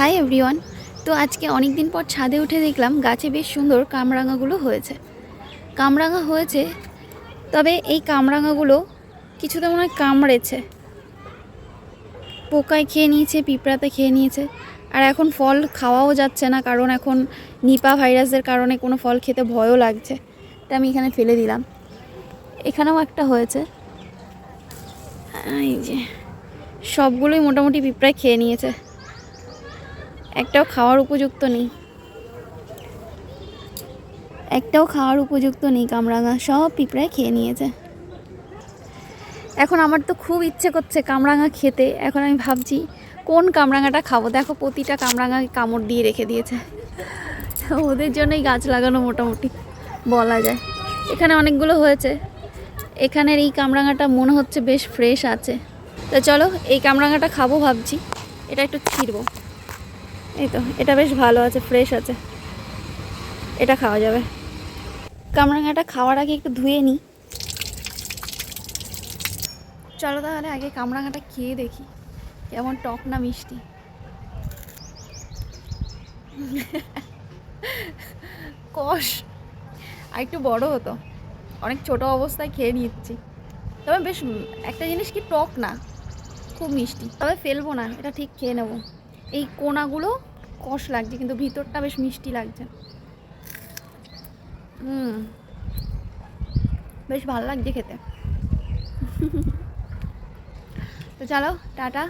Hi everyone. তো আজকে অনেক দিন পর ছাদে উঠে দেখলাম গাছে বেশ সুন্দর কামরাঙাগুলো হয়েছে। কামরাঙা হয়েছে, তবে এই কামরাঙাগুলো কিছুতে মনে হয় কামড়েছে, পোকায় খেয়ে নিয়েছে, পিঁপড়াতে খেয়ে নিয়েছে। আর এখন ফল খাওয়াও যাচ্ছে না, কারণ এখন নিপা ভাইরাসের কারণে কোনো ফল খেতে ভয়ও লাগছে। এটা আমি এখানে ফেলে দিলাম। এখানেও একটা হয়েছে, এই যে সবগুলোই মোটামুটি পিঁপড়ায় খেয়ে নিয়েছে, একটাও খাওয়ার উপযুক্ত নেই, কামরাঙা সব পিঁপড়ায় খেয়ে নিয়েছে। এখন আমার তো খুব ইচ্ছে করছে কামরাঙা খেতে। এখন আমি ভাবছি কোন কামরাঙাটা খাবো। দেখো প্রতিটা কামরাঙা কামড় দিয়ে রেখে দিয়েছে, ওদের জন্যই গাছ লাগানো মোটামুটি বলা যায়। এখানে অনেকগুলো হয়েছে। এখানের এই কামরাঙাটা মনে হচ্ছে বেশ ফ্রেশ আছে, তো চলো এই কামরাঙাটা খাবো ভাবছি। এটা একটু ছিঁড়বো, এই তো এটা বেশ ভালো আছে, ফ্রেশ আছে, এটা খাওয়া যাবে। কামরাঙাটা খাওয়ার আগে একটু ধুয়ে নিই। চলো তাহলে আগে কামরাঙাটা খেয়ে দেখি কেমন টক না মিষ্টি। কষ আর একটু বড় হতো, অনেক ছোট অবস্থায় খেয়ে নিচ্ছি। তবে বেশ একটা জিনিস কি, টক না, খুব মিষ্টি। তবে ফেলবো না, এটা ঠিক খেয়ে নেবো। এই কোনাগুলো কষ লাগছে, কিন্তু ভিতরটা বেশ মিষ্টি লাগছে। বেশ ভালো লাগছে খেতে। তো চলো টাটা।